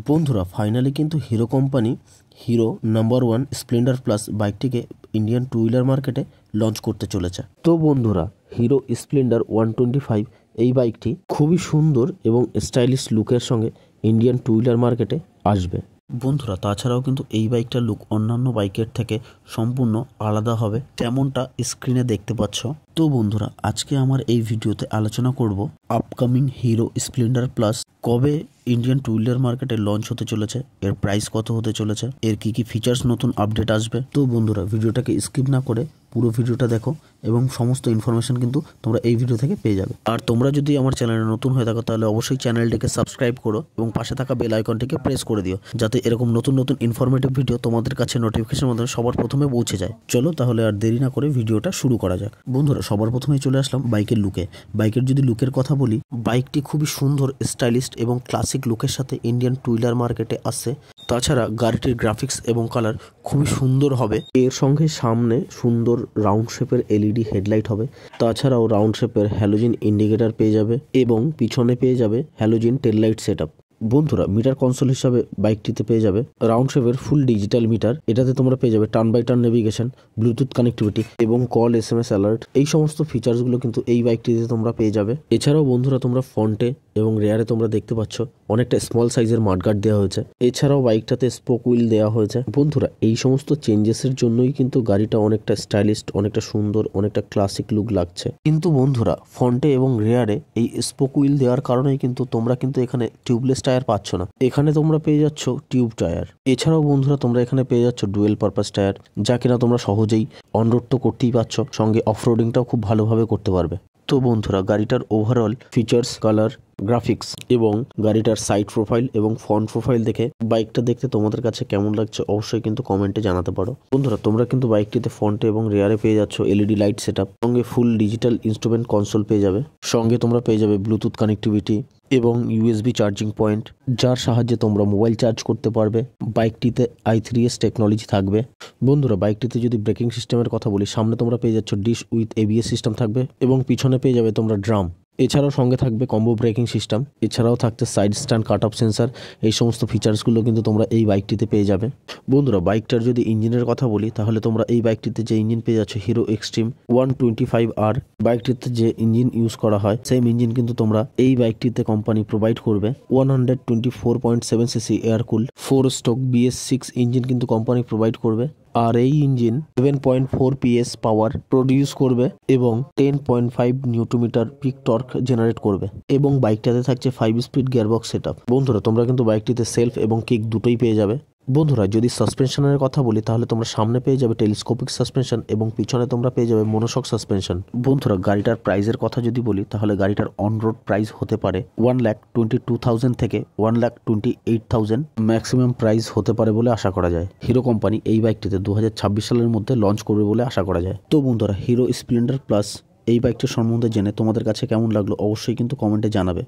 বন্ধুরা ফাইনালি কিন্তু hero company hero number 1 Splendor plus বাইকটিকে ইন্ডিয়ান টু হুইলার মার্কেটে লঞ্চ করতে চলেছে। তো বন্ধুরা হিরো স্প্লেন্ডার 125 এই বাইকটি খুবই সুন্দর এবং স্টাইলিশ লুকের সঙ্গে ইন্ডিয়ান টু হুইলার মার্কেটে আসবে। বন্ধুরা তাছাড়াও কিন্তু এই বাইকটার লুক অন্যান্য বাইকের থেকে সম্পূর্ণ আলাদা হবে, তেমনটা স্ক্রিনে দেখতে পাচ্ছ। তো বন্ধুরা আজকে আমার এই ভিডিওতে আলোচনা করব আপকামিং হিরো স্প্লেন্ডার প্লাস কবে ইন্ডিয়ান টু হুইলার মার্কেটে লঞ্চ হতে চলেছে, এর প্রাইস কত হতে চলেছে, এর কি কি ফিচার্স নতুন আপডেট আসবে। তো বন্ধুরা ভিডিওটাকে স্কিপ না করে পুরো ভিডিওটা দেখো এবং সমস্ত ইনফরমেশন কিন্তু তোমরা এই ভিডিও থেকে পেয়ে যাবে। আর তোমরা যদি আমার চ্যানেলে নতুন হয়ে থাকো তাহলে অবশ্যই চ্যানেলটিকে সাবস্ক্রাইব করো এবং পাশে থাকা বেল আইকনটিকে প্রেস করে দিও, যাতে এরকম নতুন নতুন ইনফরমেটিভ ভিডিও তোমাদের কাছে নোটিফিকেশনের মাধ্যমে সবার প্রথমে পৌঁছে যায়। চলো তাহলে আর দেরি না করে ভিডিওটা শুরু করা যাক। বন্ধুরা সবার প্রথমেই চলে আসলাম বাইকের লুকে। বাইকের যদি লুকের কথা বলি, বাইকটি খুবই সুন্দর, স্টাইলিশ এবং ক্লাসিক লুকের সাথে ইন্ডিয়ান টু হুইলার মার্কেটে আসছে। তাছাড়া গাড়িটির গ্রাফিক্স এবং কালার খুবই সুন্দর হবে। এর সঙ্গে সামনে সুন্দর রাউন্ড শেপের এলইডি হেডলাইট হবে। তাছাড়াও রাউন্ড শেপের হ্যালোজেন ইন্ডিকেটর পেয়ে যাবে এবং পিছনে পেয়ে যাবে হ্যালোজেন টেল লাইট সেটআপ। বন্ধুরা মিটার কনসোল হিসাবে বাইকটিতে পেয়ে যাবে রাউন্ড শেপের ফুল ডিজিটাল মিটার। এটাতে তোমরা পেয়ে যাবে turn by turn navigation, bluetooth connectivity এবং কল SMS অ্যালার্ট। এই সমস্ত ফিচার্সগুলো কিন্তু এই বাইকটিতে তোমরা পেয়ে যাবে। এছাড়াও বন্ধুরা তোমরা ফ্রন্টে এবং রেয়ারে তোমরা দেখতে পাচ্ছ অনেকটা স্মল সাইজের মাডগার্ড দেওয়া হয়েছে। এছাড়াও বাইকটাতে স্পোক হুইল দেওয়া হয়েছে। বন্ধুরা এই সমস্ত চেঞ্জেসের জন্যই কিন্তু গাড়িটা অনেকটা স্টাইলিশ, অনেকটা সুন্দর, অনেকটা ক্লাসিক লুক লাগছে। কিন্তু বন্ধুরা ফ্রন্টে এবং রেয়ারে এই স্পোক হুইল দেওয়ার কারণেই কিন্তু তোমরা কিন্তু এখানে টিউবলেস টায়ার পাচ্ছ না, এখানে তোমরা পেয়ে যাচ্ছ টিউব টায়ার। এছাড়াও বন্ধুরা তোমরা এখানে পেয়ে যাচ্ছ ডুয়েল পারপাস টায়ার, যা কিনা তোমরা সহজেই অনরোড তো করতেই পারছ, সঙ্গে অফরোডিংটাও খুব ভালোভাবে করতে পারবে। তো বন্ধুরা গাড়িটার ওভারঅল ফিচার্স, কালার, গ্রাফিক্স এবং গাড়িটার সাইড প্রোফাইল এবং ফ্রন্ট প্রোফাইল দেখে বাইকটা দেখতে তোমাদের কাছে কেমন লাগছে অবশ্যই কিন্তু কমেন্টে জানাতে পারো। বন্ধুরা তোমরা কিন্তু বাইকটিতে ফ্রন্টে এবং রেয়ারে পেয়ে যাচ্ছ এলইডি লাইট সেটআপ, সঙ্গে ফুল ডিজিটাল ইনস্ট্রুমেন্ট কনসোল পেয়ে যাবে। সঙ্গে তোমরা পেয়ে যাবে ব্লুটুথ কানেক্টিভিটি এবং USB চার্জিং পয়েন্ট, যার সাহায্যে তোমরা মোবাইল চার্জ করতে পারবে। বাইকটিতে i3s টেকনোলজি থাকবে। বন্ধুরা বাইকটিতে যদি ব্রেকিং সিস্টেমের কথা বলি, সামনে তোমরা পেয়ে যাচ্ছ ডিশ উইথ ABS সিস্টেম থাকবে এবং পিছনে পেয়ে যাবে তোমরা ড্রাম। এছাড়াও সঙ্গে থাকবে কম্বো ব্রেকিং সিস্টেম। এছাড়াও থাকতে side stand cut off sensor. এই সমস্ত ফিচার্সগুলো কিন্তু তোমরা এই বাইকটিতে পেয়ে যাবে। বন্ধুরা বাইকটার যদি ইঞ্জিনের কথা বলি, তাহলে তোমরা এই বাইকটিতে যে ইঞ্জিন পেয়ে যাচ্ছ হিরো এক্সট্রিম 125R। বাইকটিতে যে ইঞ্জিন ইউজ করা হয় সেম ইঞ্জিন কিন্তু তোমরা এই বাইকটিতে কোম্পানি প্রোভাইড করবে। 124.7cc এয়ার কুল 4 স্ট্রোক BS6 ইঞ্জিন কিন্তু কোম্পানি প্রোভাইড করবে। আর এই ইঞ্জিন 7.4 PS পাওয়ার প্রডিউস করবে এবং 10.5 নিউটন পিক টর্ক জেনারেট করবে এবং বাইকটাতে থাকছে 5 স্পিড গিয়ারবক্স সেটআপ। বন্ধুরা তোমরা কিন্তু বাইকটিতে সেলফ এবং কিক দুটোই পেয়ে যাবে। বন্ধুরা যদি সাসপেনশনের কথা বলি, তাহলে তোমরা সামনে পেয়ে যাবে টেলিস্কোপিক সাসপেনশন এবং পিছনে তোমরা পেয়ে যাবে মনোশক সাসপেনশন। বন্ধুরা গাড়িটার প্রাইসের কথা যদি বলি, তাহলে গাড়িটার অন রোড প্রাইস হতে পারে 1,22,000 থেকে 1,28,000 ম্যাক্সিমাম প্রাইস হতে পারে বলে আশা করা যায়। হিরো কোম্পানি এই বাইকটিতে 2026 সালের মধ্যে লঞ্চ করবে বলে আশা করা যায়। তো বন্ধুরা হিরো স্প্লেন্ডার প্লাস এই বাইকটির সম্বন্ধে জেনে তোমাদের কাছে কেমন লাগলো অবশ্যই কিন্তু কমেন্টে জানাবে।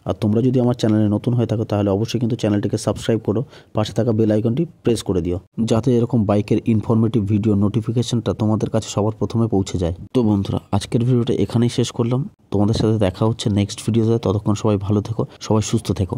আর তোমরা যদি আমার চ্যানেলে নতুন হয়ে থাকো তাহলে অবশ্যই কিন্তু চ্যানেলটিকে সাবস্ক্রাইব করো, পাশে থাকা বেল আইকনটি প্রেস করে দিও, যাতে এরকম বাইকের ইনফরমেটিভ ভিডিও নোটিফিকেশনটা তোমাদের কাছে সবার প্রথমে পৌঁছে যায়। তো বন্ধুরা আজকের ভিডিওটা এখানেই শেষ করলাম। তোমাদের সাথে দেখা হচ্ছে নেক্সট ভিডিওতে। ততক্ষণ সবাই ভালো থেকো, সবাই সুস্থ থেকো।